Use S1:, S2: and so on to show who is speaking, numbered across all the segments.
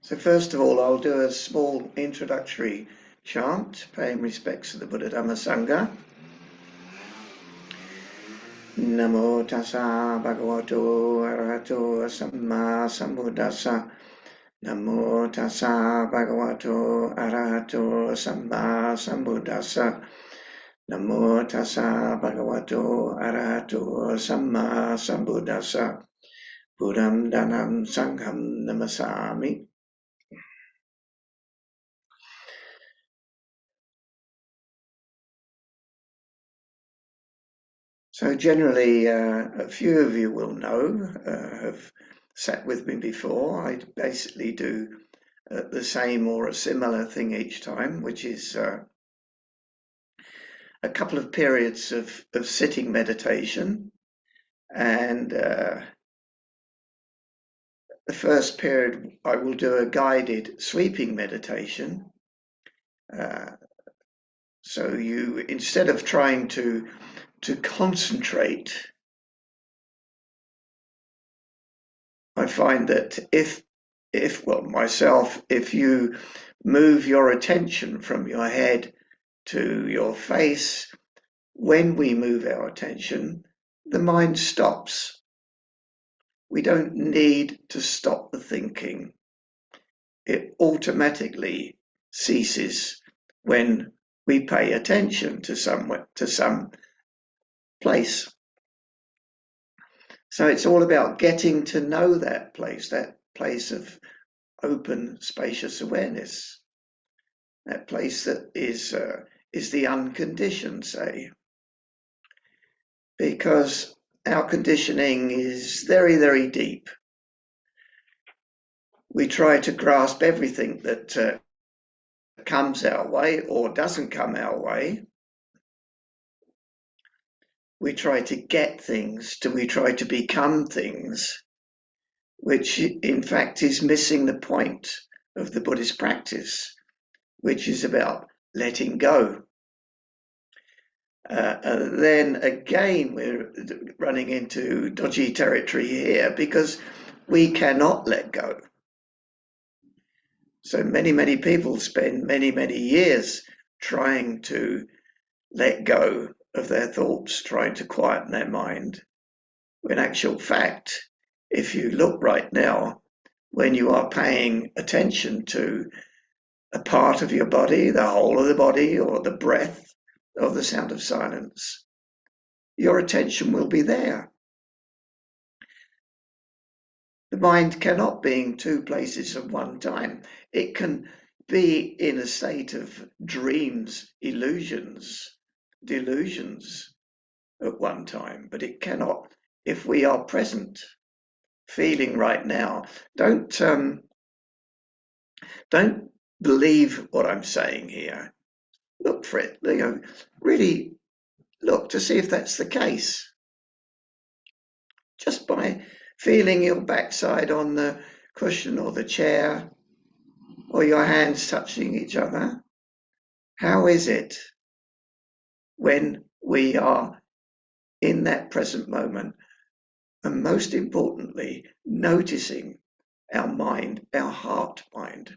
S1: So first of all, I'll do a small introductory chant, paying respects to the Buddha Dhamma Sangha. Namo tassa bhagavato arahato samma sambuddhassa. Namo tassa bhagavato arahato samma sambuddhassa. Namo tassa bhagavato arahato samma sambuddhassa. Buddham dhanam sangham namasami. So generally, a few of you will know, have sat with me before. I basically do the same or a similar thing each time, which is a couple of periods of sitting meditation. And the first period, I will do a guided sweeping meditation. So you, instead of trying to concentrate, I find that if you move your attention from your head to your face, when we move our attention, the mind stops. We don't need to stop the thinking. It automatically ceases when we pay attention to some place. So it's all about getting to know that place of open, spacious awareness, that place that is the unconditioned, say, because our conditioning is very, very deep. We try to grasp everything that comes our way or doesn't come our way. We try to get things, we try to become things, which in fact is missing the point of the Buddhist practice, which is about letting go. Then again, we're running into dodgy territory here because we cannot let go. So many people spend many years trying to let go of their thoughts, trying to quieten their mind. In actual fact, if you look right now, when you are paying attention to a part of your body, the whole of the body, or the breath, or the sound of silence, your attention will be there. The mind cannot be in two places at one time. It can be in a state of dreams, illusions, delusions at one time, but it cannot if we are present, feeling right now. Don't believe what I'm saying here. Look for it. Really look to see if that's the case. Just by feeling your backside on the cushion or the chair, or your hands touching each other. How is it when we are in that present moment? And most importantly, noticing our mind, our heart mind.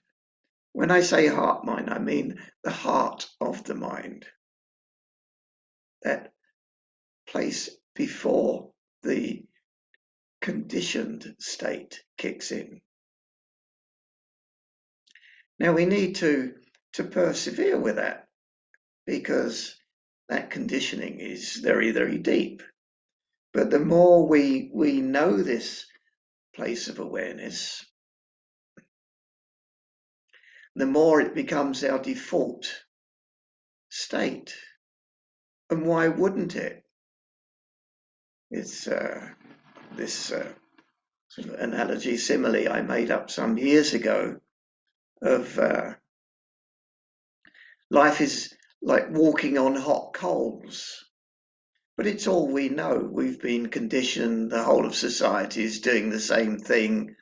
S1: When I say heart mind, I mean the heart of the mind. That place before the conditioned state kicks in. Now we need to persevere with that, because that conditioning is very, very deep. But the more we know this place of awareness, the more it becomes our default state. And why wouldn't it? It's this sort of analogy, simile I made up some years ago of life is like walking on hot coals. But it's all we know. We've been conditioned, the whole of society is doing the same thing,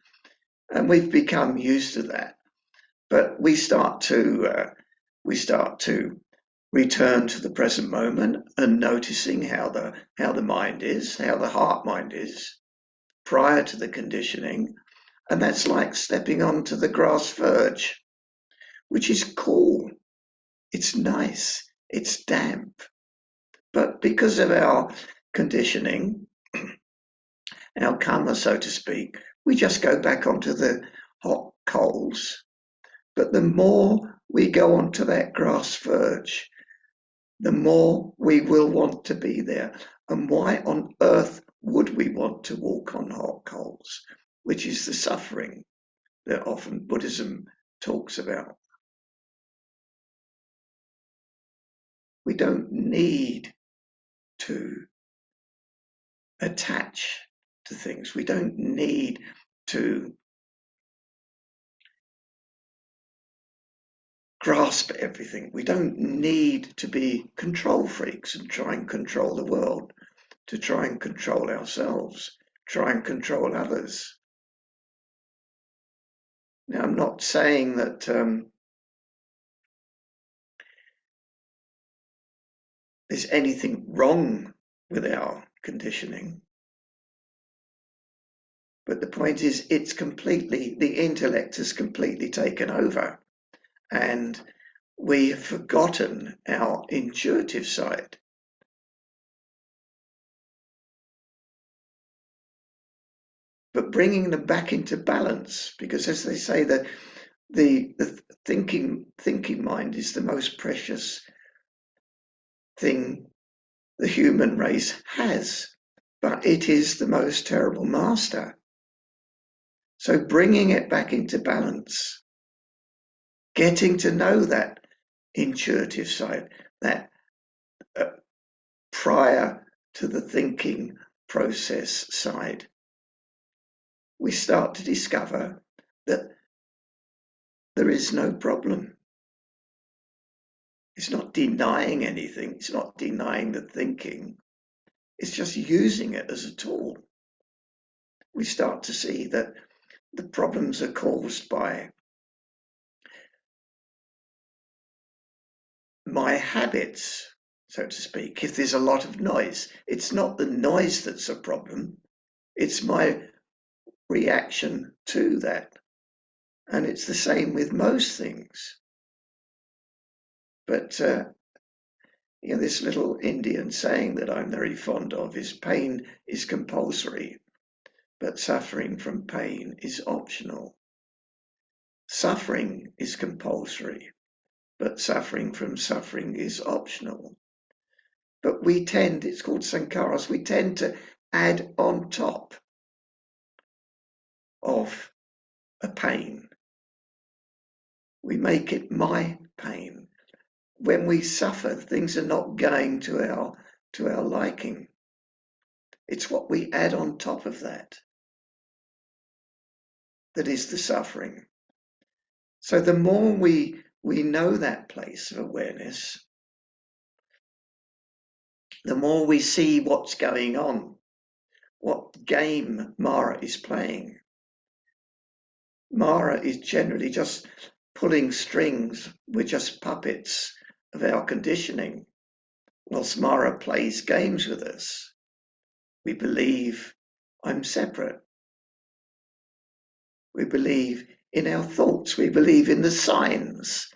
S1: and we've become used to that. But we start to return to the present moment and noticing how the mind is, how the heart mind is prior to the conditioning, And that's like stepping onto the grass verge, which is cool. It's nice. It's damp. But because of our conditioning, our karma, so to speak, we just go back onto the hot coals. But the more we go onto that grass verge, the more we will want to be there. And why on earth would we want to walk on hot coals, which is the suffering that often Buddhism talks about? We don't need to attach to things. We don't need to grasp everything. We don't need to be control freaks and try and control the world, to try and control ourselves, try and control others. Now, I'm not saying that there's anything wrong with our conditioning. But the point is, the intellect has completely taken over, and we have forgotten our intuitive side. But bringing them back into balance, because as they say, the thinking mind is the most precious thing the human race has, but it is the most terrible master. So bringing it back into balance, getting to know that intuitive side, that prior to the thinking process side, we start to discover that there is no problem. It's not denying anything. It's not denying the thinking. It's just using it as a tool. We start to see that the problems are caused by my habits, so to speak. If there's a lot of noise, it's not the noise that's a problem. It's my reaction to that. And it's the same with most things. But this little Indian saying that I'm very fond of is pain is compulsory, but suffering from pain is optional. Suffering is compulsory, but suffering from suffering is optional. But it's called sankharas, we tend to add on top of a pain. We make it my pain. When we suffer, things are not going to our liking. It's what we add on top of that is the suffering. So the more we know that place of awareness, the more we see what's going on, what game Mara is playing. Mara is generally just pulling strings. We're just puppets of our conditioning. Whilst Mara plays games with us, we believe I'm separate. We believe in our thoughts. We believe in the signs.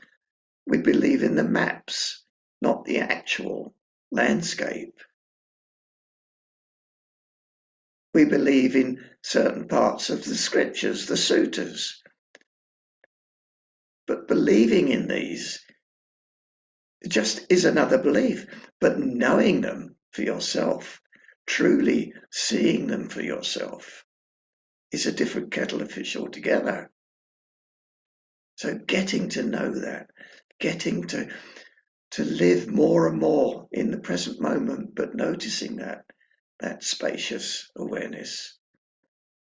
S1: We believe in the maps, not the actual landscape. We believe in certain parts of the scriptures, the suttas. But believing in these just is another belief. But knowing them for yourself, truly seeing them for yourself, is a different kettle of fish altogether. So getting to know that, getting to live more and more in the present moment, but noticing that spacious awareness,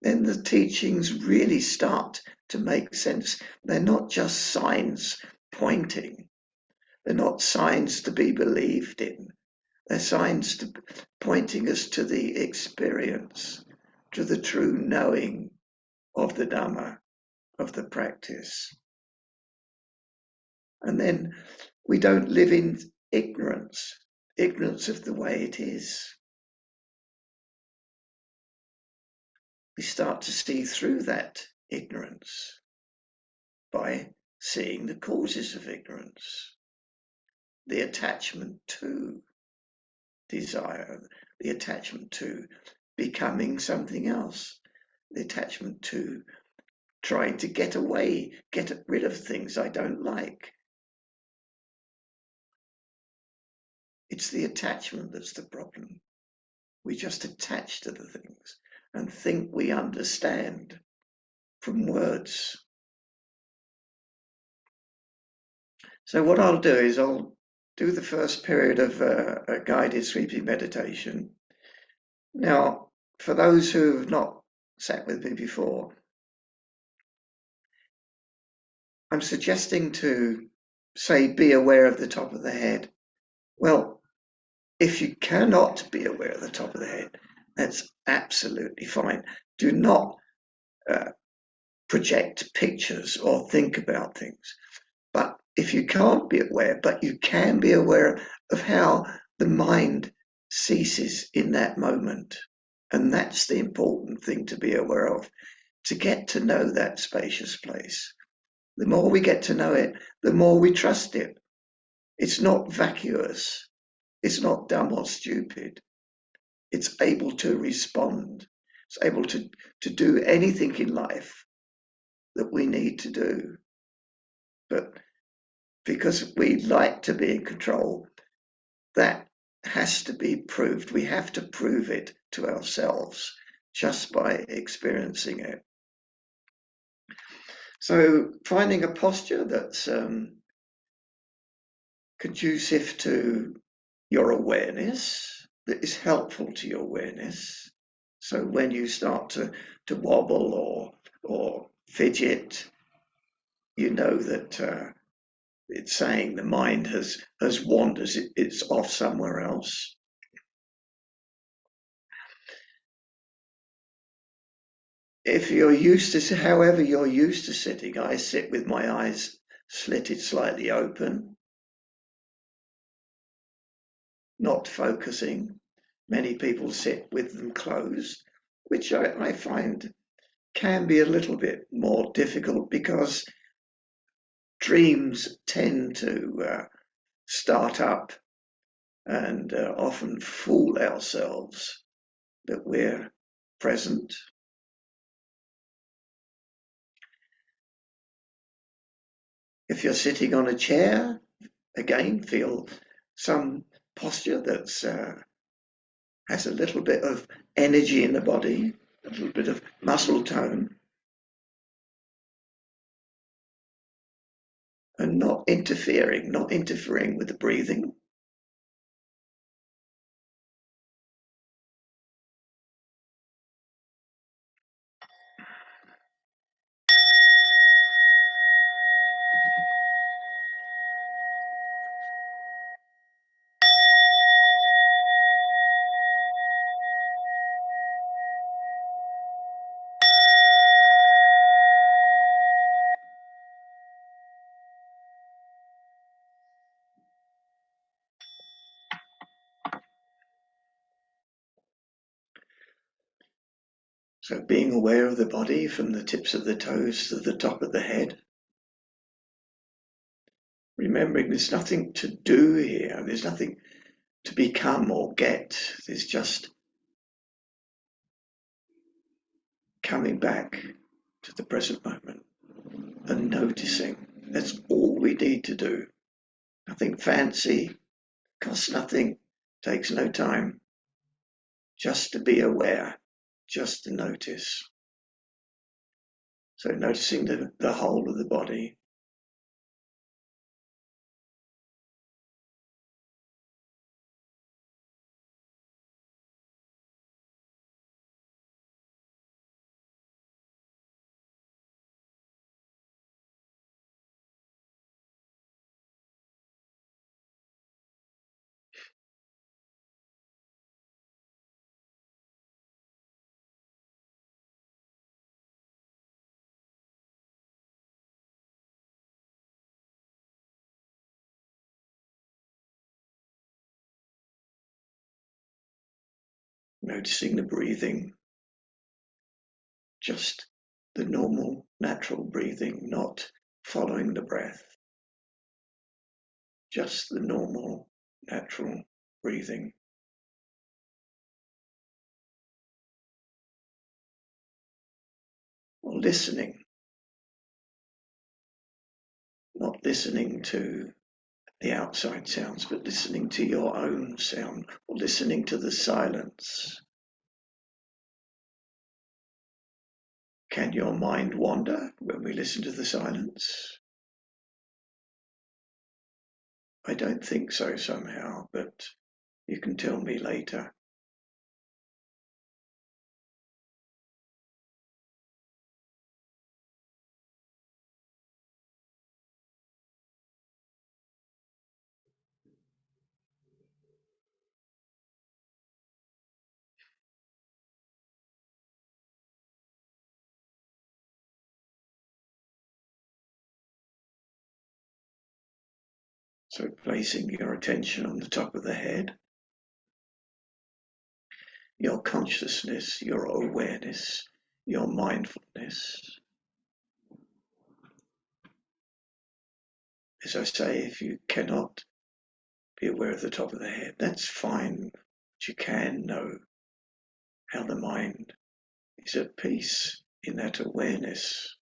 S1: then the teachings really start to make sense. They're not just signs pointing. They're not signs to be believed in. They're signs pointing us to the experience, to the true knowing of the Dharma, of the practice. And then we don't live in ignorance of the way it is. We start to see through that ignorance by seeing the causes of ignorance, the attachment to desire, the attachment to becoming something else, the attachment to trying to get away, get rid of things I don't like. It's the attachment that's the problem. We just attach to the things and think we understand from words. So what I'll do is I'll do the first period of a guided sweeping meditation. Now, for those who have not sat with me before, I'm suggesting to say, be aware of the top of the head. Well, if you cannot be aware of the top of the head, that's absolutely fine. Do not project pictures or think about things. But if you can't be aware, but you can be aware of how the mind ceases in that moment. And that's the important thing to be aware of, to get to know that spacious place. The more we get to know it, the more we trust it. It's not vacuous. It's not dumb or stupid. It's able to respond. It's able to do anything in life that we need to do. But because we like to be in control, that has to be proved. We have to prove it to ourselves just by experiencing it. So finding a posture that's conducive to your awareness, that is helpful to your awareness. So when you start to wobble or fidget, you know that it's saying the mind has wandered, it's off somewhere else. If you're used to, however you're used to sitting, I sit with my eyes slitted slightly open, not focusing. Many people sit with them closed, which I find can be a little bit more difficult because dreams tend to start up and often fool ourselves that we're present. If you're sitting on a chair, again, feel some posture that's has a little bit of energy in the body, a little bit of muscle tone, and not interfering with the breathing. So being aware of the body from the tips of the toes to the top of the head. Remembering there's nothing to do here. There's nothing to become or get. There's just coming back to the present moment and noticing. That's all we need to do. Nothing fancy, costs nothing, takes no time. Just to be aware, just to notice. So noticing the whole of the body. Noticing the breathing. Just the normal, natural breathing, not following the breath, just the normal, natural breathing. Or listening, not listening to the outside sounds, but listening to your own sound, or listening to the silence. Can your mind wander when we listen to the silence? I don't think so somehow, but you can tell me later. So placing your attention on the top of the head, your consciousness, your awareness, your mindfulness. As I say, if you cannot be aware of the top of the head, that's fine, but you can know how the mind is at peace in that awareness.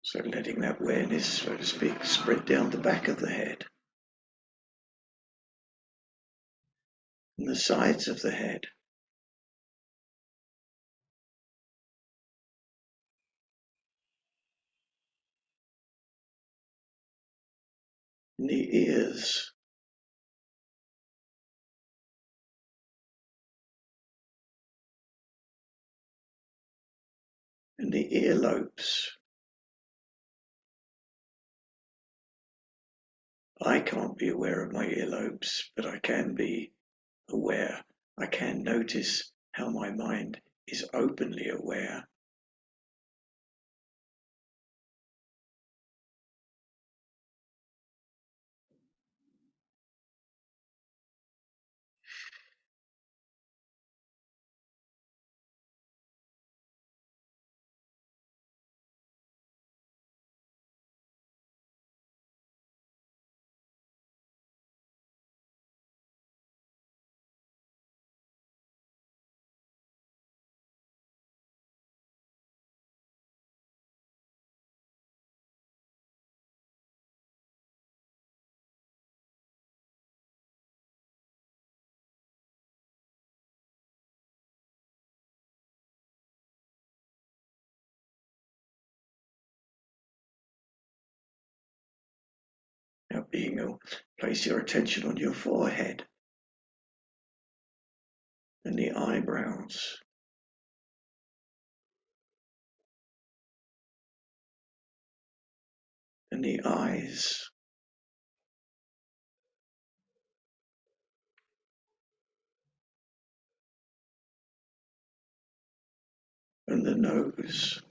S1: So letting that awareness, so to speak, spread down the back of the head and the sides of the head. And the ears, and the earlobes. I can't be aware of my earlobes, but I can be aware. I can notice how my mind is openly aware. Now place your attention on your forehead and the eyebrows and the eyes and the nose,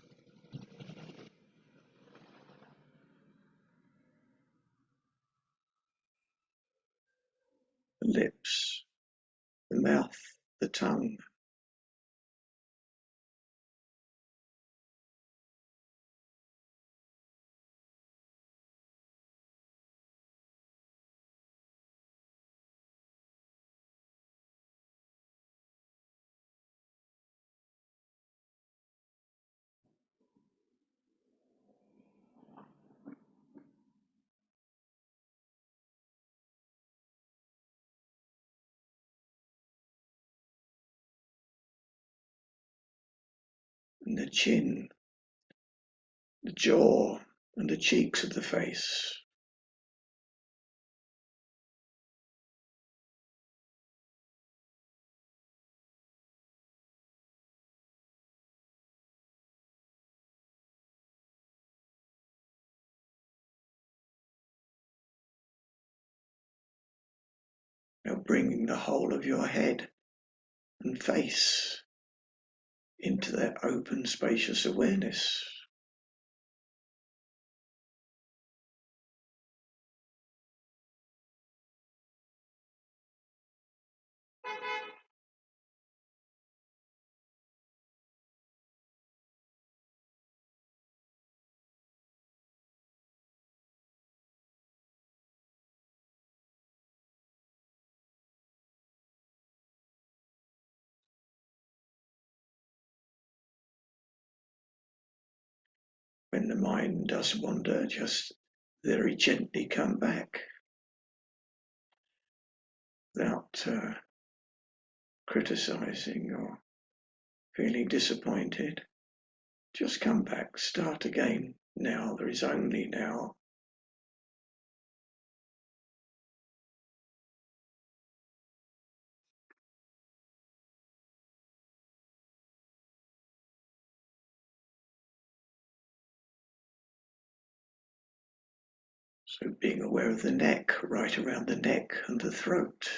S1: the lips, the mouth, the tongue, and the chin, the jaw, and the cheeks of the face. Now bringing the whole of your head and face into that open, spacious awareness. When the mind does wander, just very gently come back without criticizing or feeling disappointed. Just come back, start again. Now, there is only now. So being aware of the neck, right around the neck and the throat.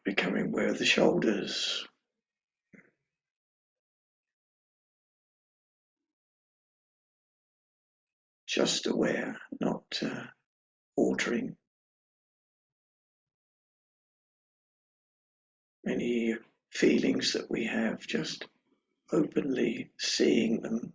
S1: Becoming aware of the shoulders. Just aware, not altering any feelings that we have, just openly seeing them.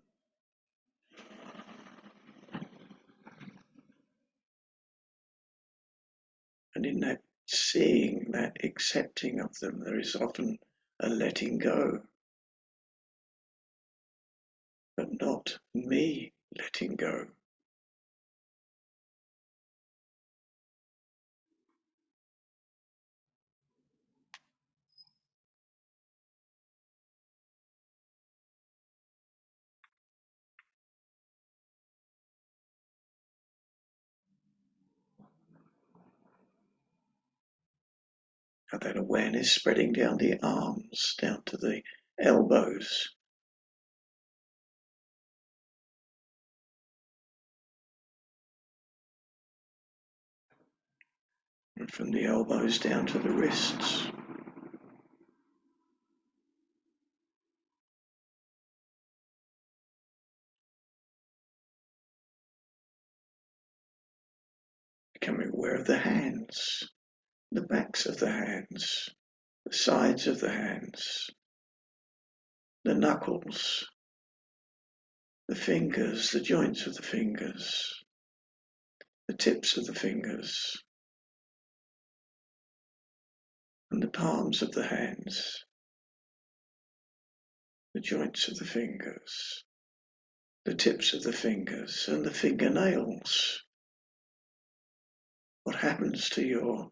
S1: And in that seeing, that accepting of them, there is often a letting go, but not me letting go. And that awareness spreading down the arms, down to the elbows. And from the elbows down to the wrists. Becoming aware of the hands, the backs of the hands, the sides of the hands, the knuckles, the fingers, the joints of the fingers, the tips of the fingers, and the palms of the hands, the joints of the fingers, the tips of the fingers, and the fingernails. What happens to your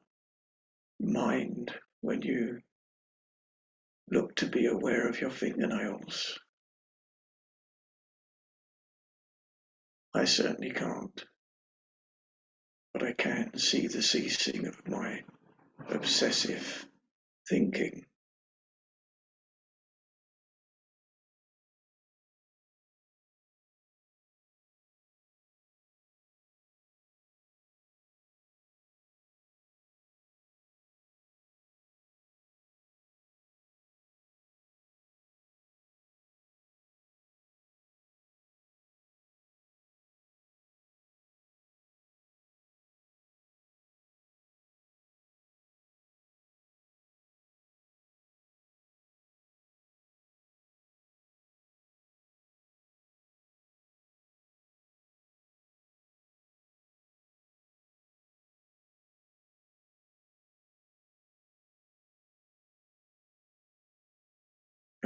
S1: mind when you look to be aware of your fingernails? I certainly can't, but I can see the ceasing of my obsessive thinking.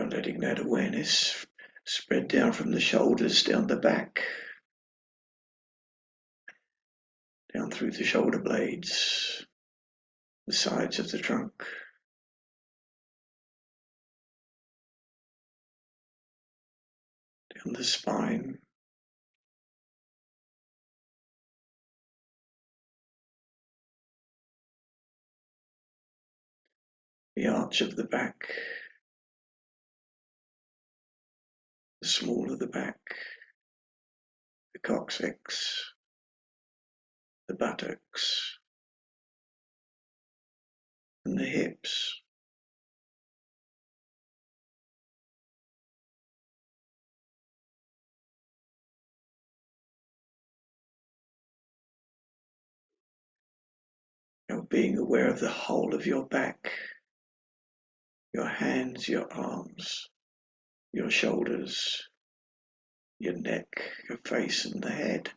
S1: Now letting that awareness spread down from the shoulders, down the back, down through the shoulder blades, the sides of the trunk, down the spine, the arch of the back, the small of the back, the coccyx, the buttocks, and the hips. Now being aware of the whole of your back, your hands, your arms, your shoulders, your neck, your face, and the head.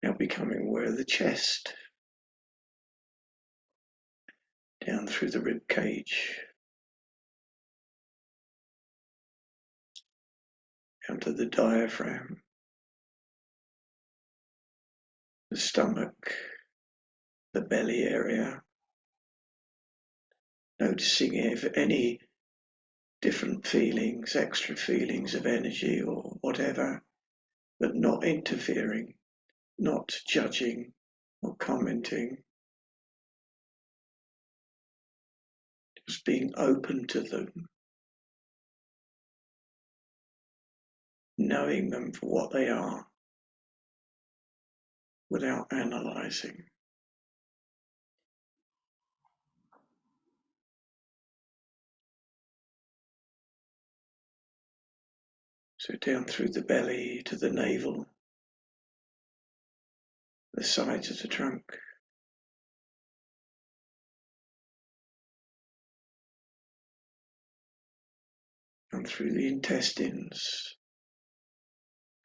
S1: Now becoming aware of the chest, down through the rib cage, down to the diaphragm, the stomach, the belly area, noticing if any different feelings, extra feelings of energy or whatever, but not interfering, not judging or commenting, just being open to them, knowing them for what they are without analysing. So down through the belly to the navel, the sides of the trunk, down through the intestines,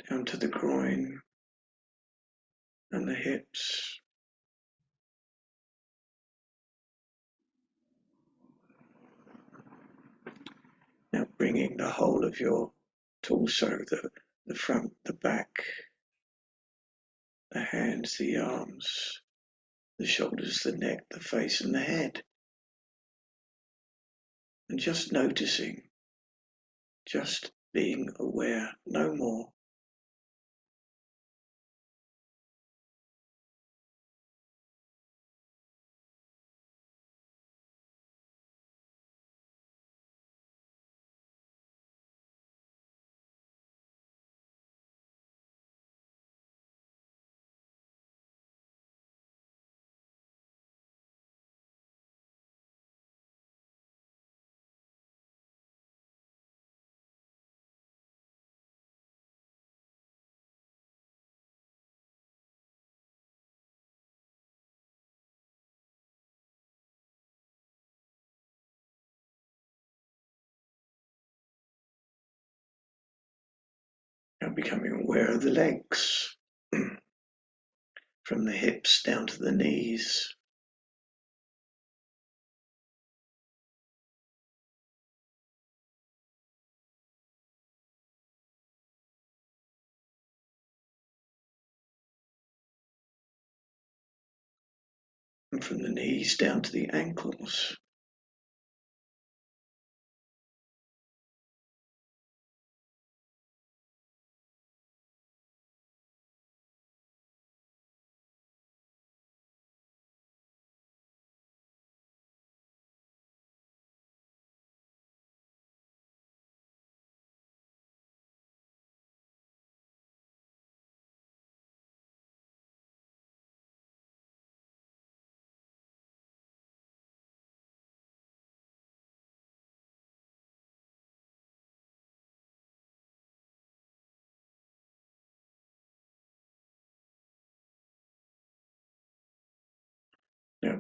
S1: down to the groin and the hips. Now bringing the whole of your torso, the front, the back, the hands, the arms, the shoulders, the neck, the face and the head. And just noticing, just being aware, no more. Now becoming aware of the legs, from the hips down to the knees. And from the knees down to the ankles.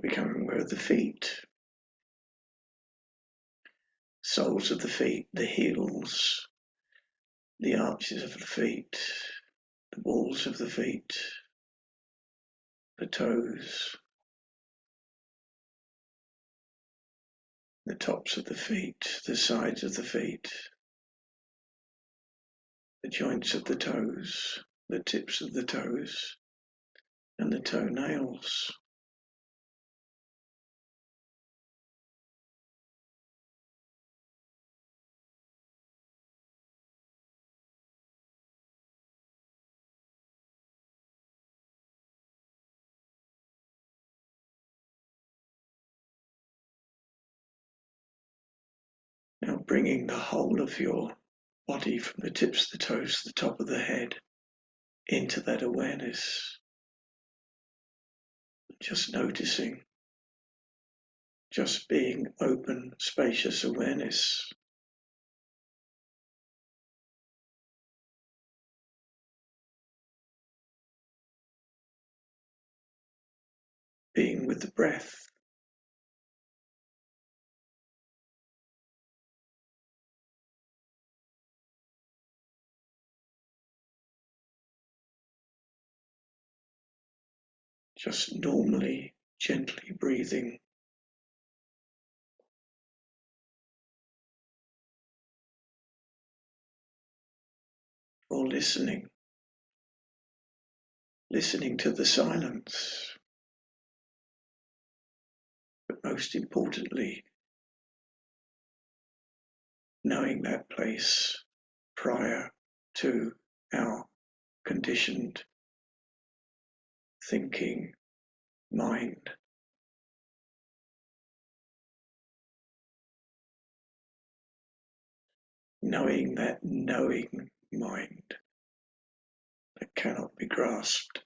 S1: becoming aware of the feet, soles of the feet, the heels, the arches of the feet, the balls of the feet, the toes, the tops of the feet, the sides of the feet, the joints of the toes, the tips of the toes, and the toenails. Now bringing the whole of your body from the tips of the toes to the top of the head into that awareness. Just noticing, just being open, spacious awareness. Being with the breath. Just normally, gently breathing. Or listening to the silence. But most importantly, knowing that place prior to our conditioned thinking mind. Knowing that knowing mind that cannot be grasped.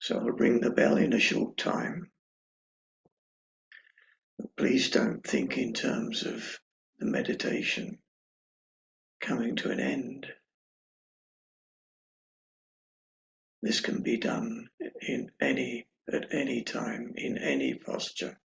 S1: So I'll ring the bell in a short time. But please don't think in terms of the meditation coming to an end. This can be done at any time, in any posture.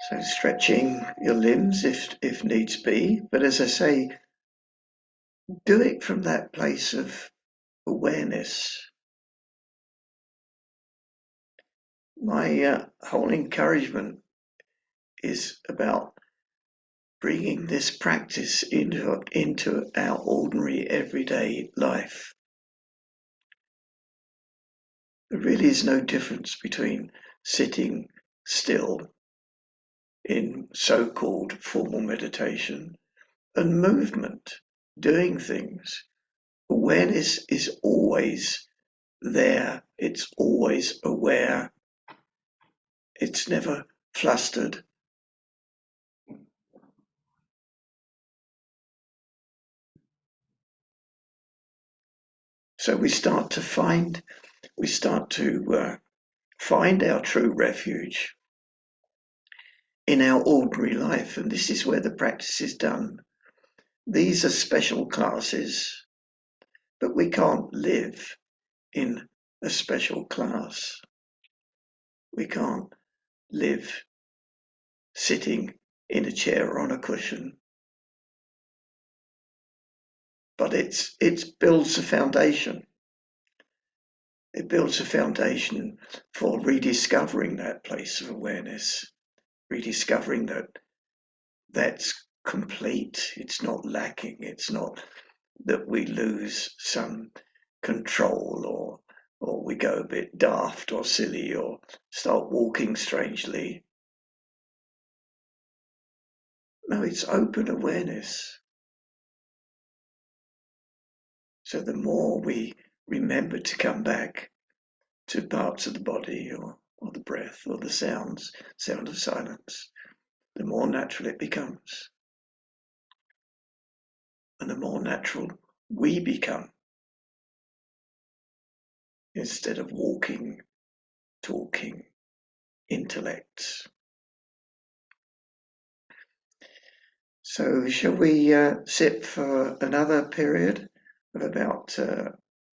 S1: So stretching your limbs if needs be, but as I say, do it from that place of awareness. My whole encouragement is about bringing this practice into our ordinary everyday life. There really is no difference between sitting still in so-called formal meditation and movement, doing things. Awareness is always there. It's always aware. It's never flustered. So we start to find our true refuge in our ordinary life, and this is where the practice is done. These are special classes, but we can't live in a special class. We can't live sitting in a chair or on a cushion, but it builds a foundation. It builds a foundation for rediscovering that place of awareness, rediscovering that that's complete. It's not lacking. It's not that we lose some control or we go a bit daft or silly or start walking strangely. No, it's open awareness. So the more we remember to come back to parts of the body or the breath or the sound of silence, the more natural it becomes. And the more natural we become instead of walking, talking, intellects. So shall we sit for another period of about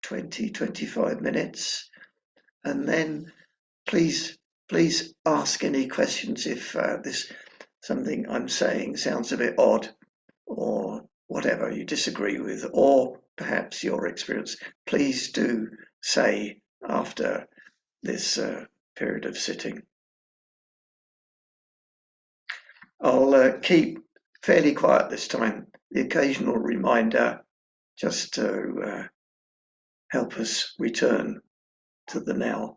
S1: 20, 25 minutes, and then please ask any questions if this something I'm saying sounds a bit odd or whatever you disagree with, or perhaps your experience. Please do say after this period of sitting. I'll keep fairly quiet this time. The occasional reminder just to help us return to the now.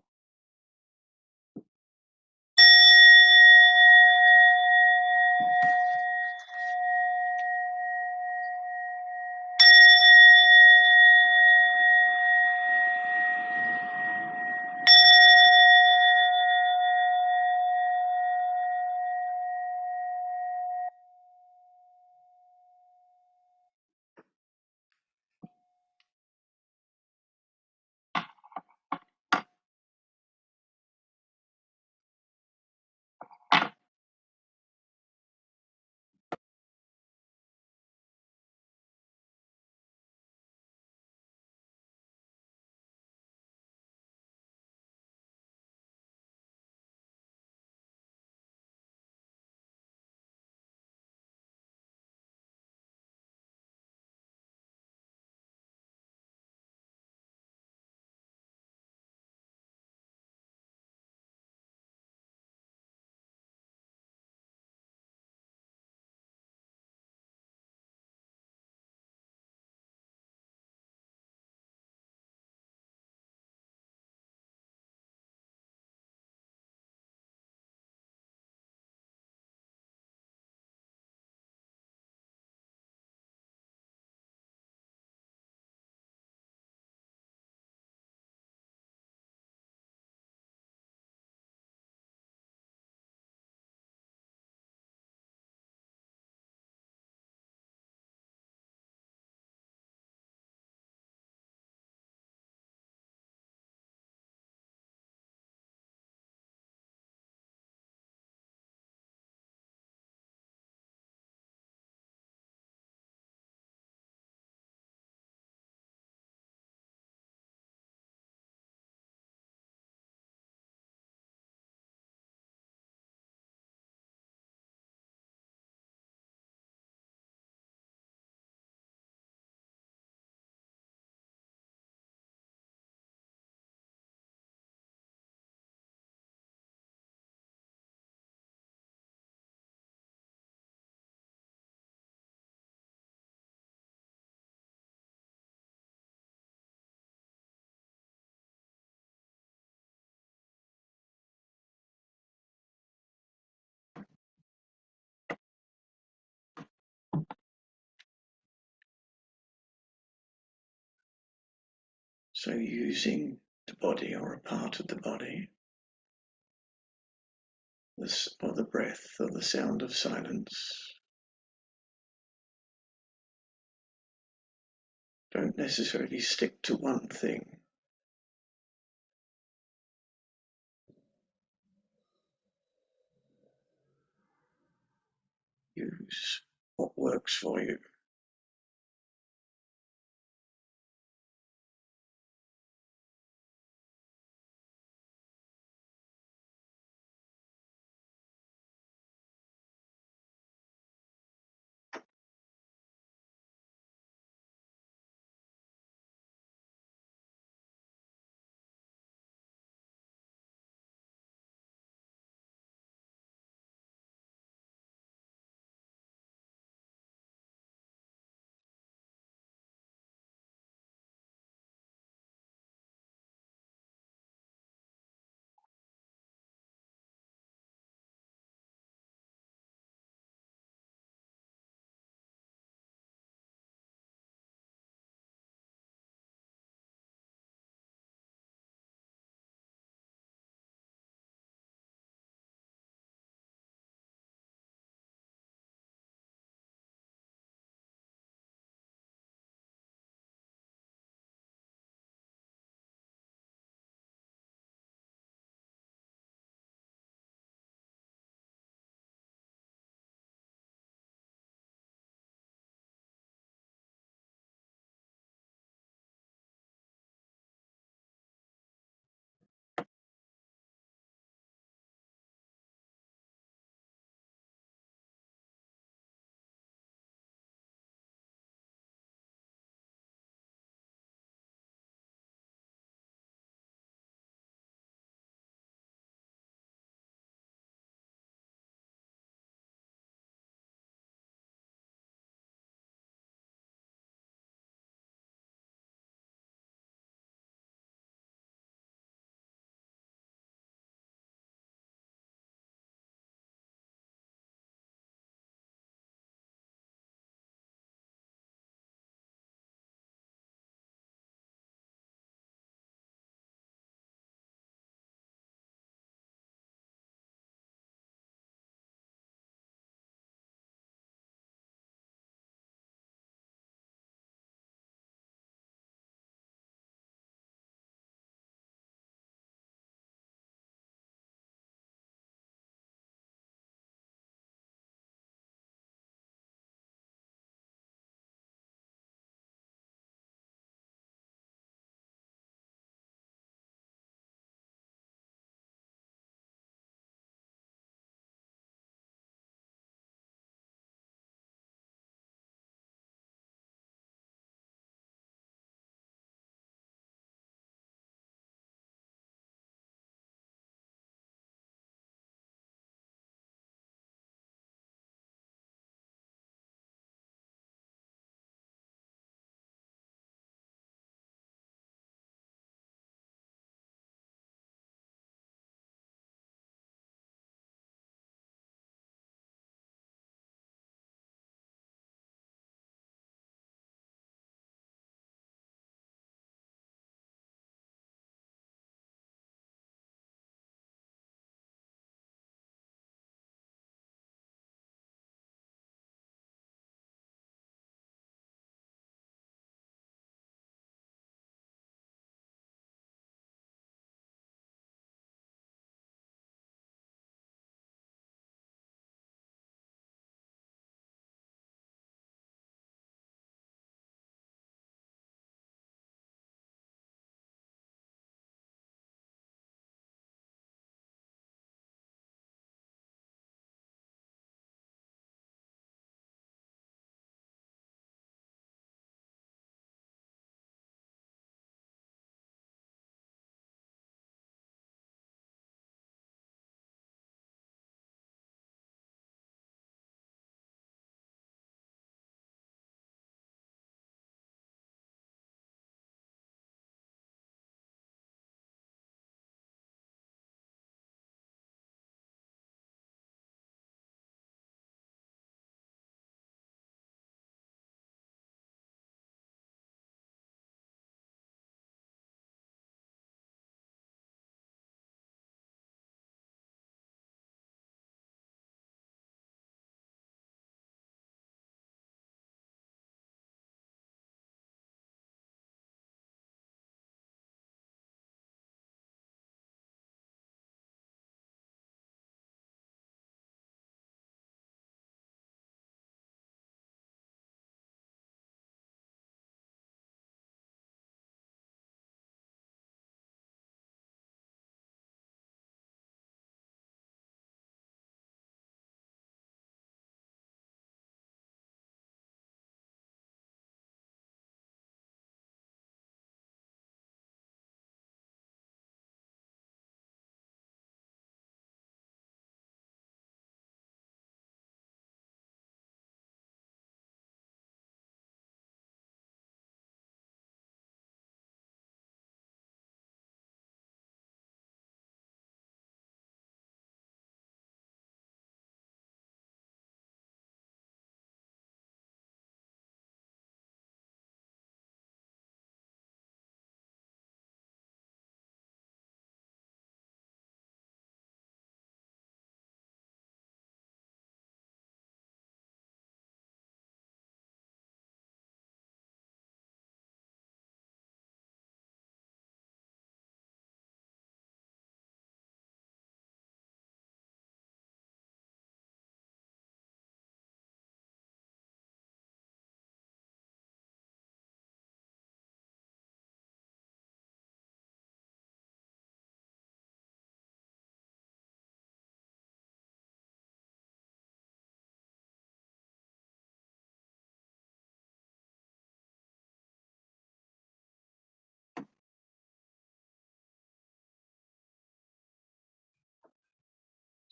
S1: So using the body or a part of the body, or the breath or the sound of silence. Don't necessarily stick to one thing. Use what works for you.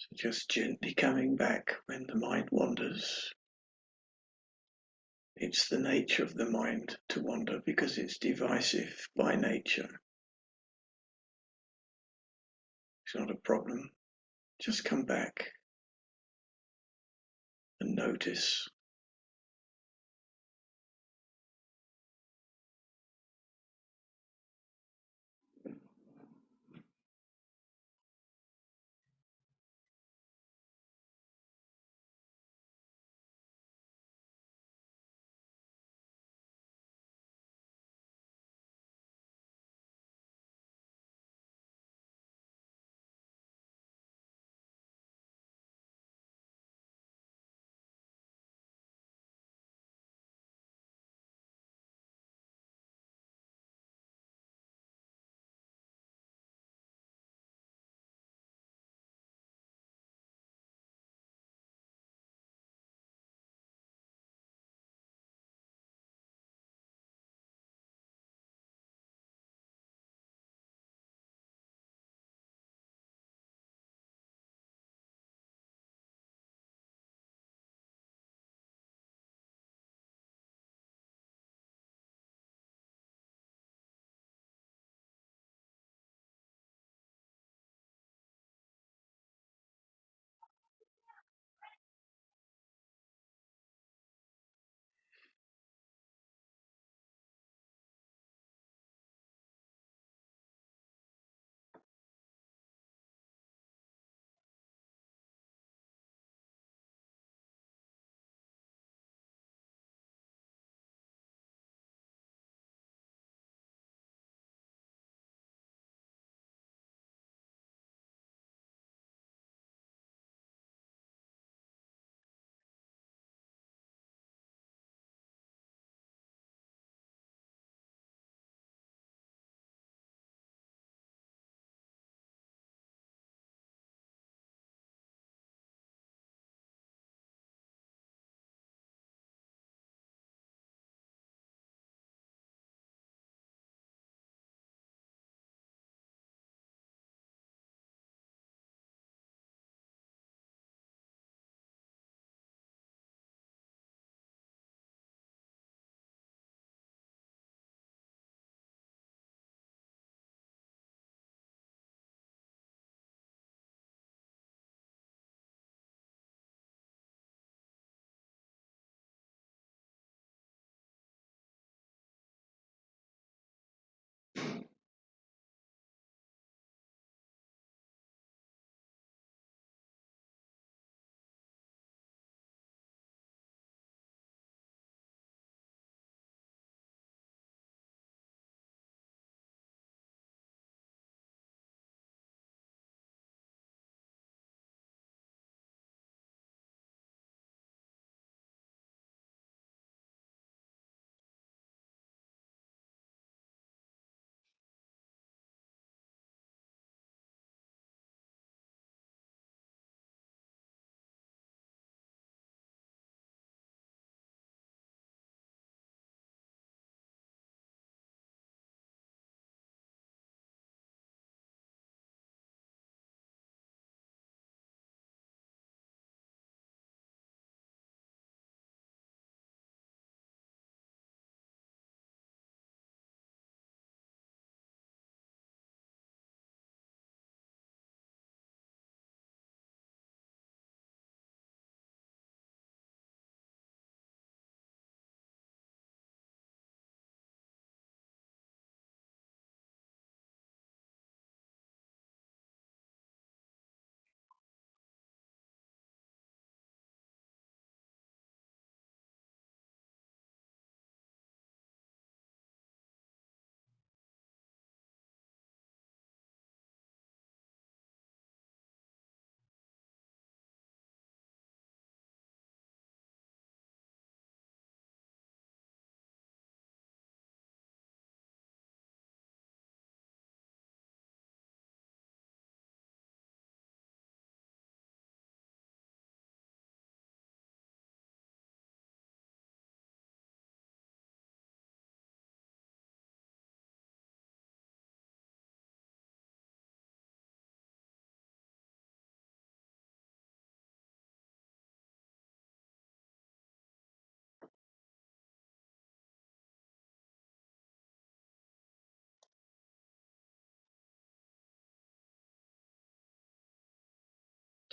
S1: So just gently coming back when the mind wanders. It's the nature of the mind to wander because it's divisive by nature. It's not a problem. Just come back and notice.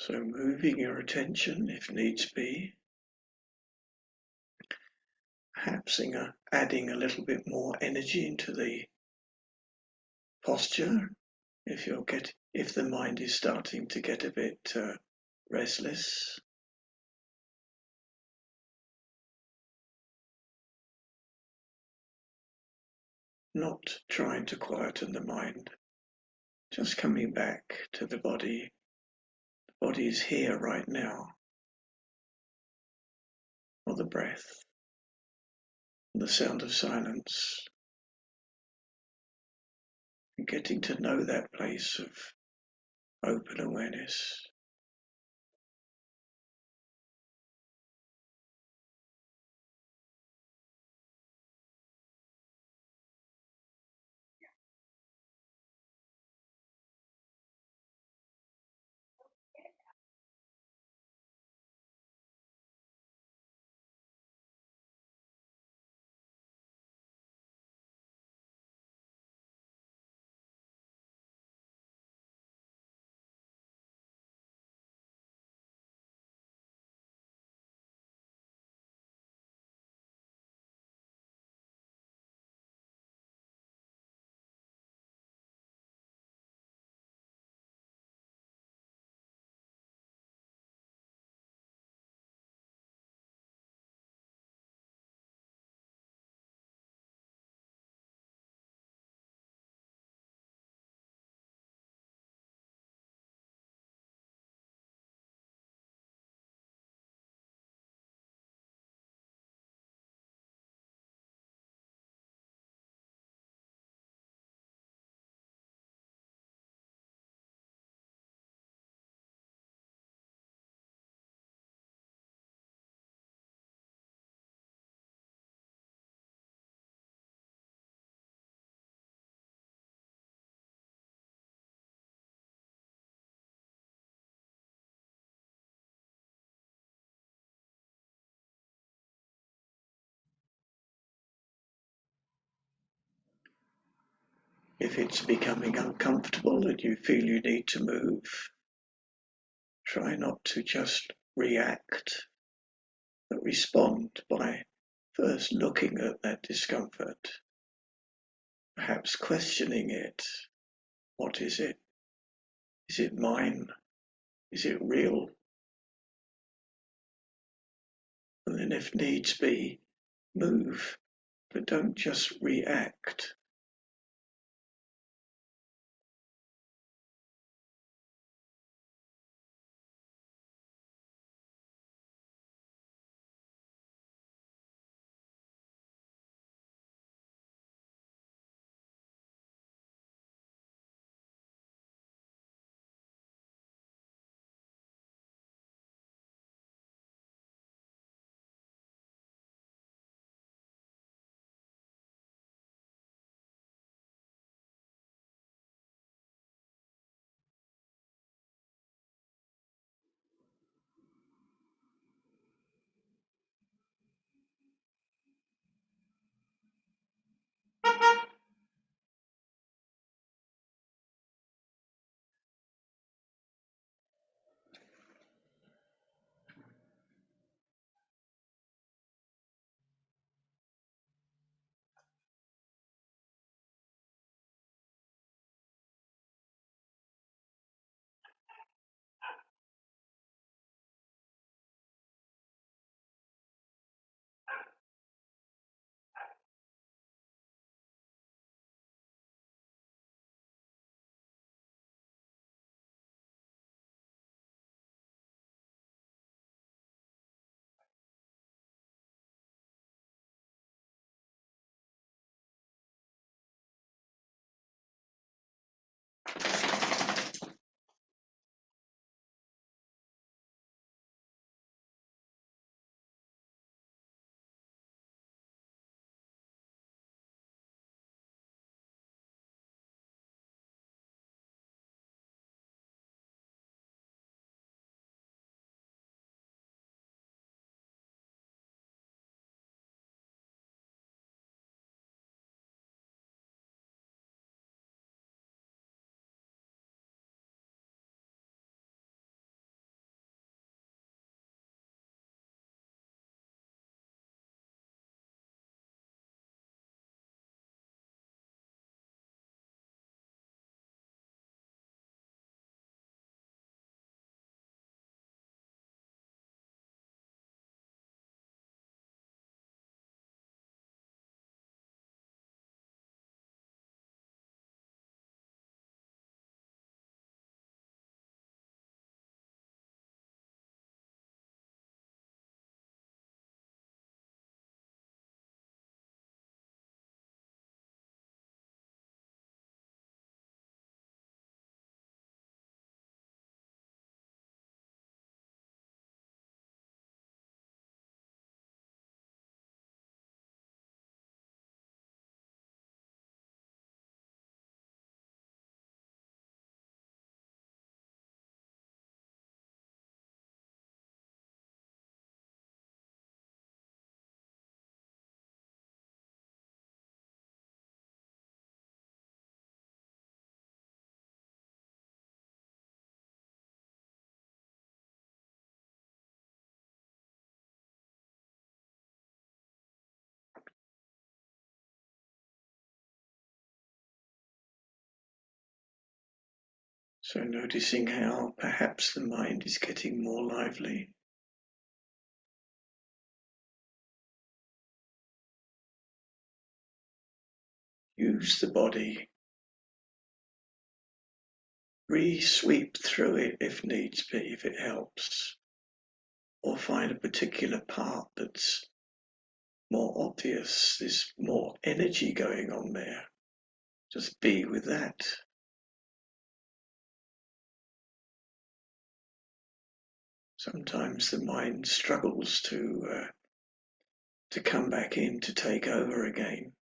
S1: So moving your attention if needs be, perhaps adding a little bit more energy into the posture if the mind is starting to get a bit restless. Not trying to quieten the mind, just coming back to the body. The body is here right now, or the breath, the sound of silence, and getting to know that place of open awareness. If it's becoming uncomfortable and you feel you need to move, try not to just react, but respond by first looking at that discomfort, perhaps questioning it. What is it? Is it mine? Is it real? And then if needs be, move, but don't just react. So noticing how perhaps the mind is getting more lively. Use the body. Re-sweep through it if needs be, if it helps. Or find a particular part that's more obvious, there's more energy going on there. Just be with that. Sometimes the mind struggles to come back in, to take over again.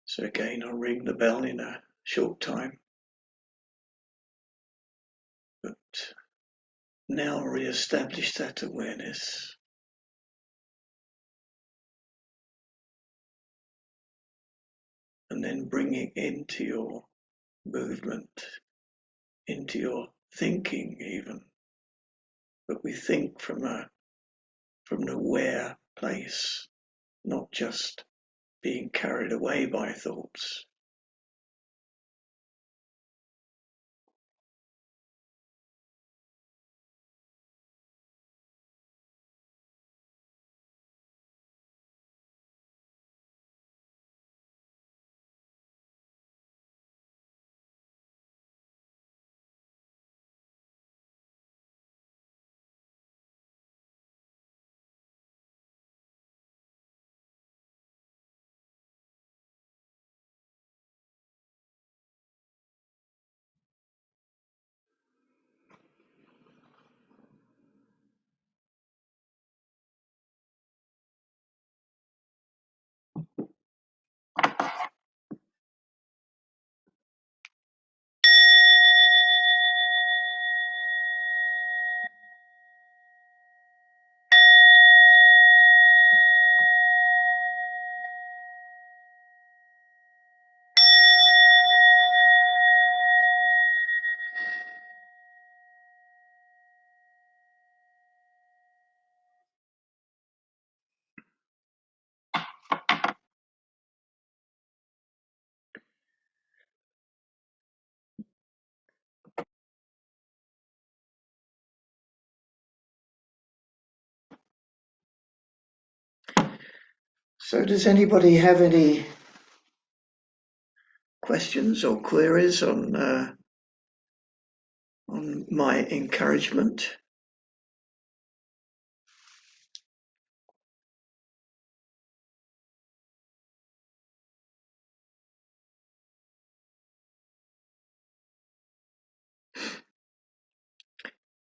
S1: So again, I'll ring the bell in a short time. But now re-establish that awareness. And then bring it into your movement, into your thinking even. But we think from an aware place, not just being carried away by thoughts. So does anybody have any questions or queries on my encouragement?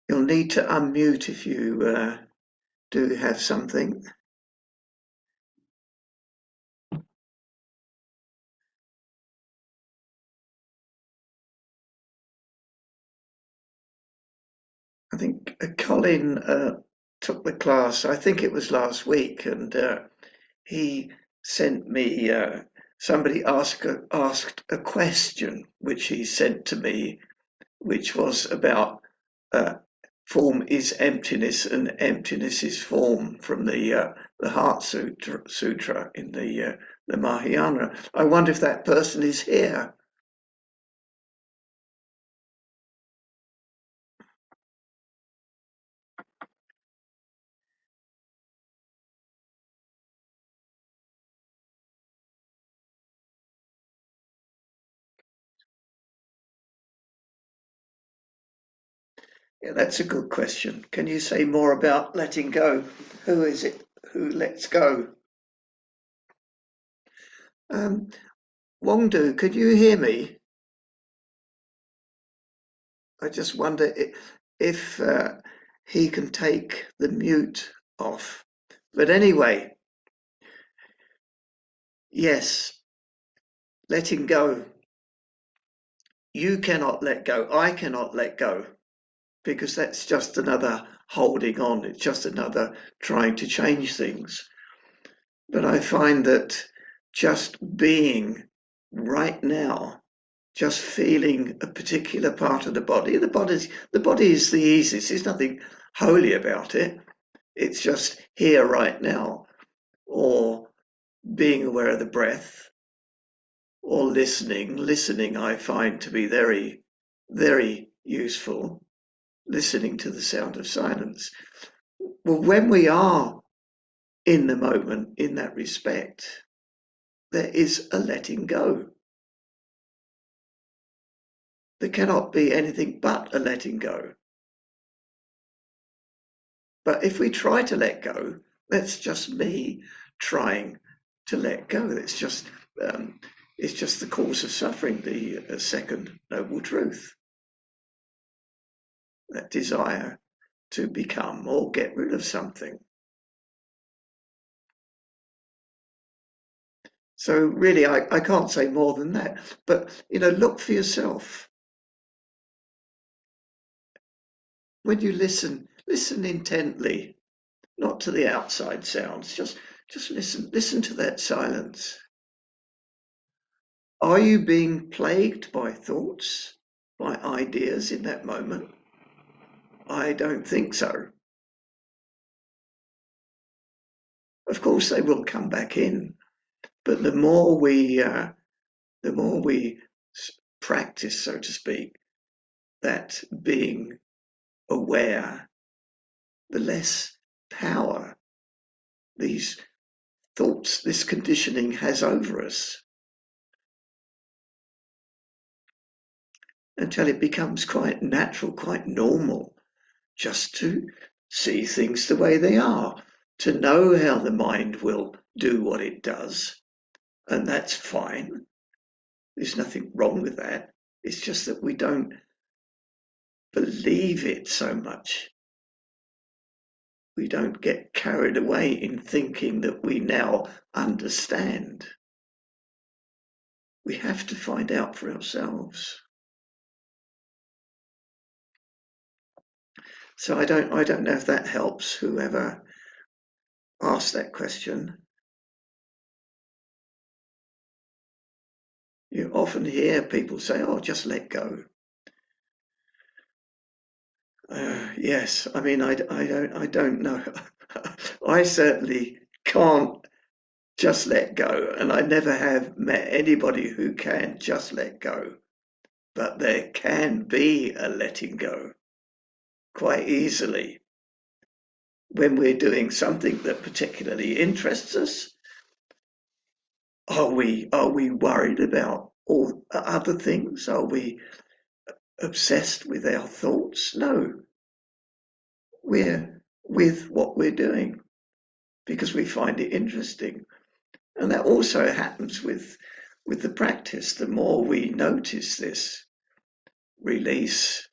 S1: You'll need to unmute if you do have something. I think Colin took the class, I think it was last week, and he sent me, somebody asked a question which he sent to me, which was about form is emptiness and emptiness is form, from the Heart Sutra in the Mahayana. I wonder if that person is here. Yeah, that's a good question. Can you say more about letting go? Who is it who lets go? Wongdu, could you hear me? I just wonder if he can take the mute off. But anyway, yes, letting go. You cannot let go. I cannot let go, because that's just another holding on. It's just another trying to change things. But I find that just being right now, just feeling a particular part of the body. The body is the easiest. There's nothing holy about it. It's just here right now, or being aware of the breath, or listening. Listening I find to be very, very useful. Listening to the sound of silence. Well, when we are in the moment in that respect, there is a letting go. There cannot be anything but a letting go. But if we try to let go, that's just me trying to let go. It's just the cause of suffering, the second noble truth, that desire to become or get rid of something. So really, I can't say more than that. But, look for yourself. When you listen intently, not to the outside sounds. Just listen to that silence. Are you being plagued by thoughts, by ideas in that moment? I don't think so. Of course, they will come back in, but the more we practice, so to speak, that being aware, the less power these thoughts, this conditioning has over us, until it becomes quite natural, quite normal, just to see things the way they are, to know how the mind will do what it does. And that's fine. There's nothing wrong with that. It's just that we don't believe it so much. We don't get carried away in thinking that we now understand. We have to find out for ourselves. So I don't know if that helps whoever asked that question. You often hear people say, "Oh, just let go." Yes, I mean, I don't know. I certainly can't just let go, and I never have met anybody who can just let go. But there can be a letting go quite easily when we're doing something that particularly interests us, Are we worried about all other things? Are we obsessed with our thoughts? No, we're with what we're doing because we find it interesting. And that also happens with the practice. The more we notice this release,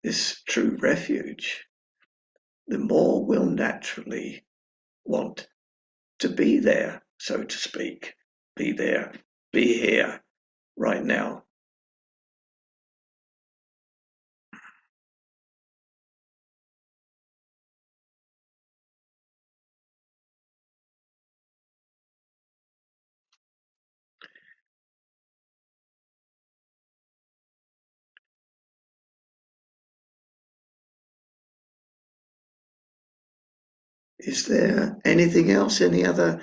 S1: this true refuge, the more we'll naturally want to be there, so to speak. Be there, be here, right now. Is there anything else? Any other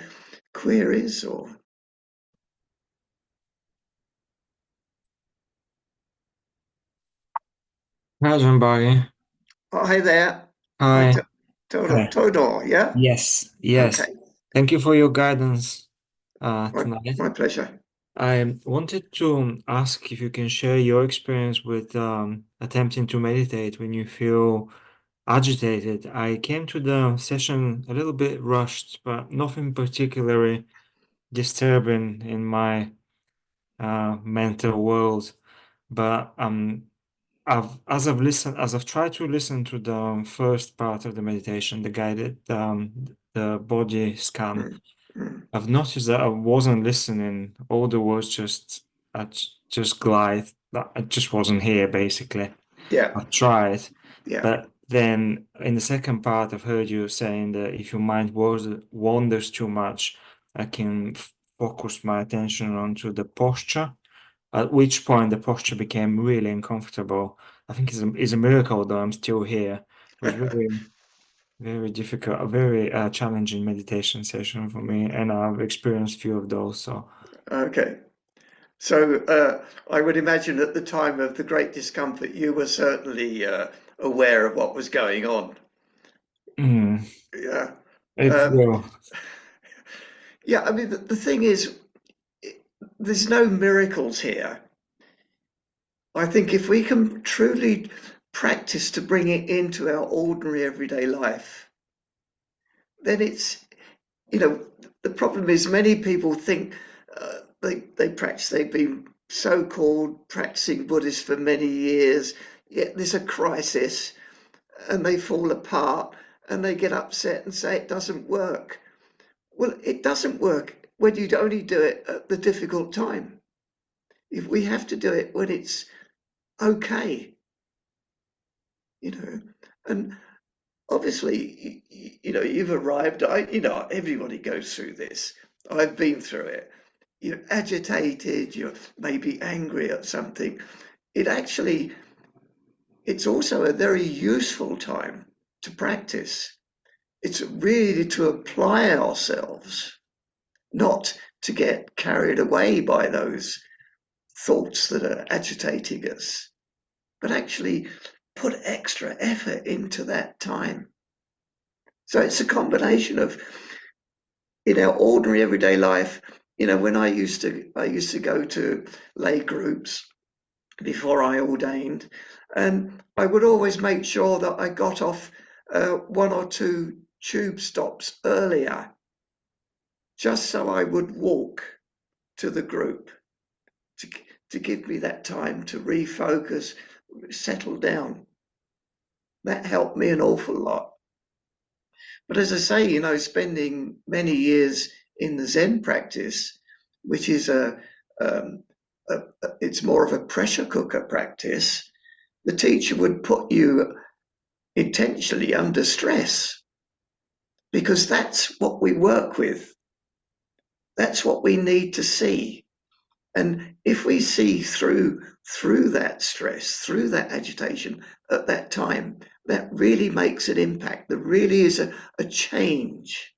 S1: queries or?
S2: Hi, Ajahn Barry.
S1: Oh, hi there. Hi,
S2: Hi.
S1: Todo,
S2: Hi.
S1: Todo, yeah?
S2: Yes, yes.
S1: Okay,
S2: Thank you for your guidance tonight.
S1: my pleasure.
S2: I wanted to ask if you can share your experience with attempting to meditate when you feel agitated. I came to the session a little bit rushed, but nothing particularly disturbing in my mental world. But as I've tried to listen to the first part of the meditation, the guided the body scan,
S1: Mm, mm.
S2: I've noticed that I wasn't listening. All the words just glide. That I just wasn't here basically.
S1: Yeah,
S2: I've tried,
S1: yeah.
S2: but then in the second part, I've heard you saying that if your mind wanders too much, I can focus my attention onto the posture. At which point the posture became really uncomfortable. I think it's a miracle that I'm still here. It was very, very difficult, a very challenging meditation session for me, and I've experienced few of those. So,
S1: Okay. So I would imagine at the time of the great discomfort, you were certainly aware of what was going on.
S2: mm,
S1: Yeah.
S2: it's
S1: Um, yeah, I mean, the thing is, there's no miracles here. I think if we can truly practice to bring it into our ordinary everyday life, then it's, you know, the problem is many people think they practice, they've been so-called practicing Buddhist for many years, yet there's a crisis and they fall apart and they get upset and say it doesn't work. Well, it doesn't work when you only do it at the difficult time. If we have to do it when it's okay, you know, and obviously, you've arrived. Everybody goes through this. I've been through it. You're agitated. You're maybe angry at something. It actually, it's also a very useful time to practice. It's really to apply ourselves, not to get carried away by those thoughts that are agitating us, but actually put extra effort into that time. So it's a combination of in our ordinary everyday life, when I used to go to lay groups before I ordained, and I would always make sure that I got off one or two tube stops earlier, just so I would walk to the group to to give me that time to refocus, settle down. That helped me an awful lot. But as I say, spending many years in the Zen practice, which is um, it's more of a pressure cooker practice, the teacher would put you intentionally under stress because that's what we work with. That's what we need to see. And if we see through that stress, through that agitation at that time, that really makes an impact. There really is a change.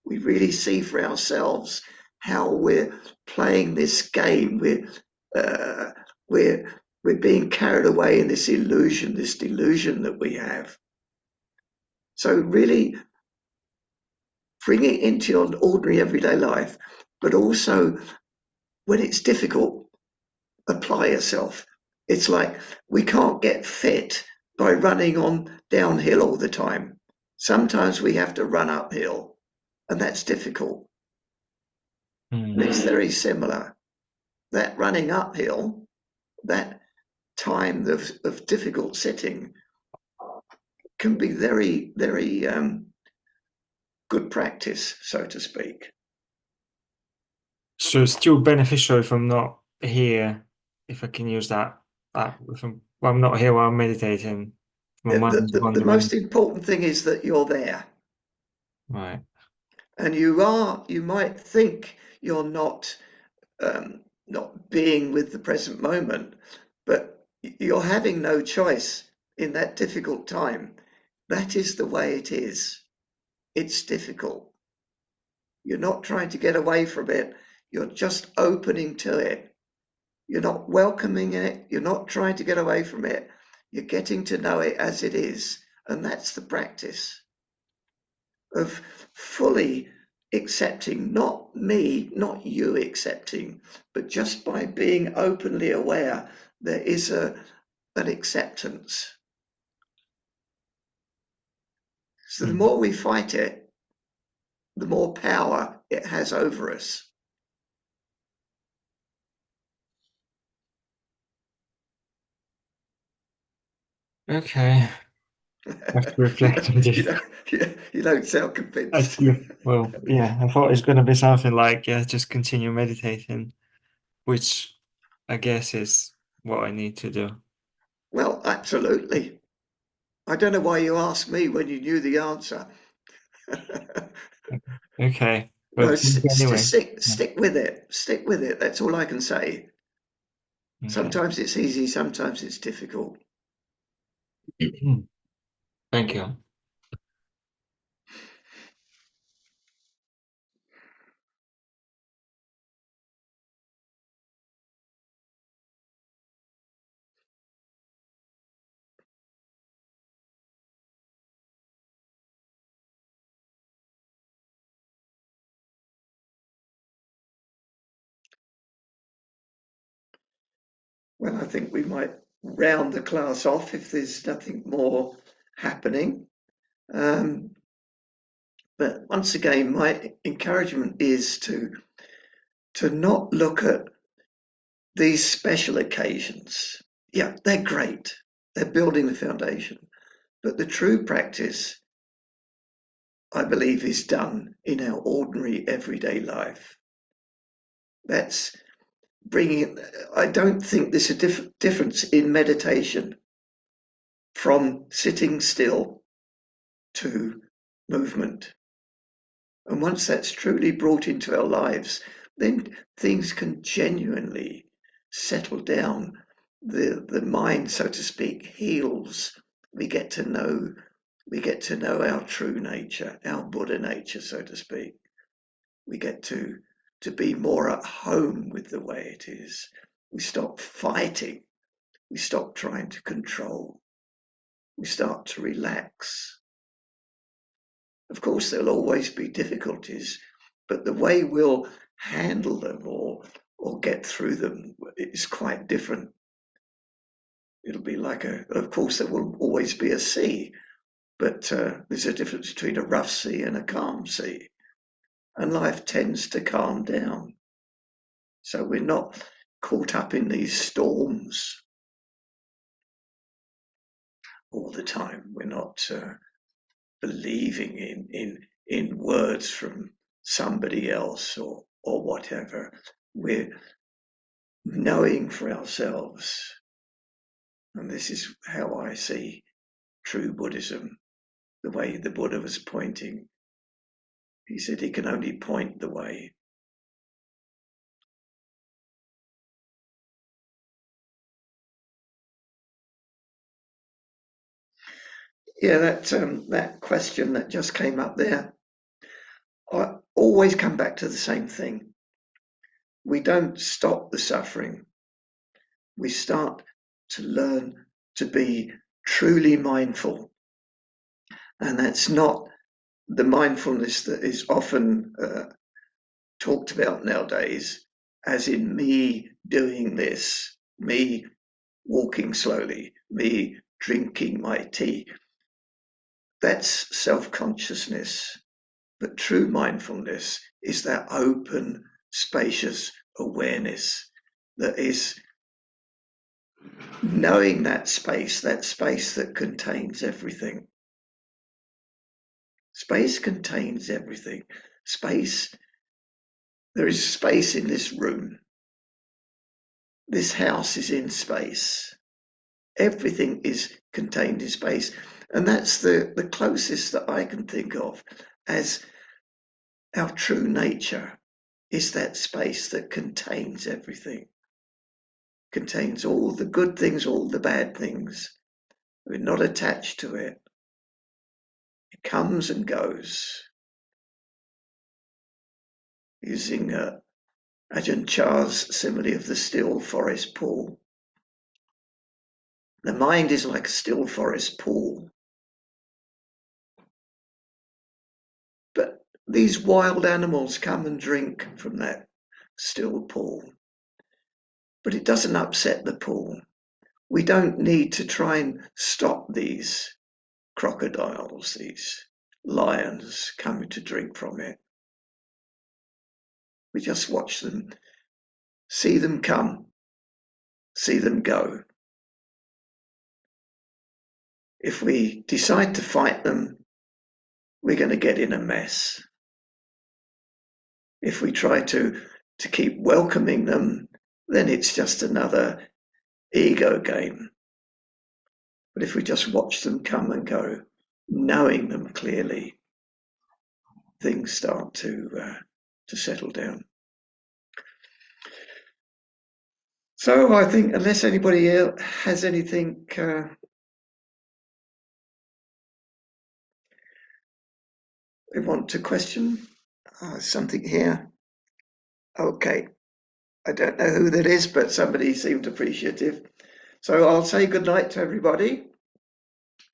S1: We really see for ourselves how we're playing this game. Uh, we're we're being carried away in this illusion, this delusion that we have. So really bring it into your ordinary everyday life but also when it's difficult, apply yourself. It's like we can't get fit by running on downhill all the time. Sometimes we have to run uphill, and that's difficult. And it's very similar. That running uphill, that time of difficult sitting can be very, very good practice, so to speak.
S2: So it's still beneficial if I'm not here, if I can use that. If I'm not here while I'm meditating, my mind's
S1: The
S2: wandering.
S1: most important thing is that you're there.
S2: Right.
S1: And you might think you're not being with the present moment, but you're having no choice in that difficult time. That is the way it is. It's difficult. You're not trying to get away from it. You're just opening to it. You're not welcoming it. You're not trying to get away from it. You're getting to know it as it is. And that's the practice of fully accepting, not me, not you accepting, but just by being openly aware, there is an acceptance. So the more we fight it, the more power it has over us.
S2: Okay. I have to reflect on this.
S1: You don't sound convinced.
S2: Well, yeah, I thought it's going to be something like, yeah, just continue meditating, which I guess is what I need to do.
S1: Well, absolutely. I don't know why you asked me when you knew the answer.
S2: Okay.
S1: No,
S2: Well, thank you
S1: just
S2: anyway.
S1: stick with it. Stick with it. That's all I can say.
S2: Okay.
S1: Sometimes it's easy, sometimes it's difficult.
S2: Thank you.
S1: Well, I think we might round the class off if there's nothing more happening. But once again, my encouragement is to not look at these special occasions. Yeah, they're great. They're building the foundation. But the true practice, I believe, is done in our ordinary everyday life. That's bringing, I don't think there's a difference in meditation from sitting still to movement. And once that's truly brought into our lives, then things can genuinely settle down. The mind, so to speak, heals. We get to know our true nature, our Buddha nature, so to speak. We get to be more at home with the way it is. We stop fighting. We stop trying to control. We start to relax. Of course, there'll always be difficulties, but the way we'll handle them or get through them is quite different. It'll be like of course, there will always be a sea, but there's a difference between a rough sea and a calm sea, and life tends to calm down. So we're not caught up in these storms all the time. We're not believing in words from somebody else or whatever. We're knowing for ourselves. And this is how I see true Buddhism, the way the Buddha was pointing. He said he can only point the way. Yeah, that question that just came up there, I always come back to the same thing. We don't stop the suffering. We start to learn to be truly mindful. And that's not the mindfulness that is often talked about nowadays, as in me doing this, me walking slowly, me drinking my tea. That's self-consciousness. But true mindfulness is that open, spacious awareness that is knowing that space that contains everything. Space contains everything. Space, there is space in this room. This house is in space. Everything is contained in space. And that's the closest that I can think of as our true nature, is that space that contains everything. Contains all the good things, all the bad things. We're not attached to it. It comes and goes. Using Ajahn Chah's simile of the still forest pool. The mind is like a still forest pool. But these wild animals come and drink from that still pool. But it doesn't upset the pool. We don't need to try and stop these crocodiles, these lions coming to drink from it. We just watch them, see them come, see them go. If we decide to fight them, we're going to get in a mess. If we try to keep welcoming them, then it's just another ego game. But if we just watch them come and go, knowing them clearly, things start to settle down. So I think, unless anybody else has anything they want to question, something here. Okay, I don't know who that is, but somebody seemed appreciative. So I'll say good night to everybody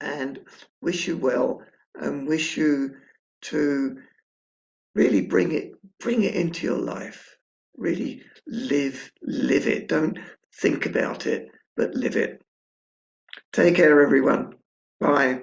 S1: and wish you well, and wish you to really bring it into your life. Really live it. Don't think about it, but live it. Take care, everyone. Bye.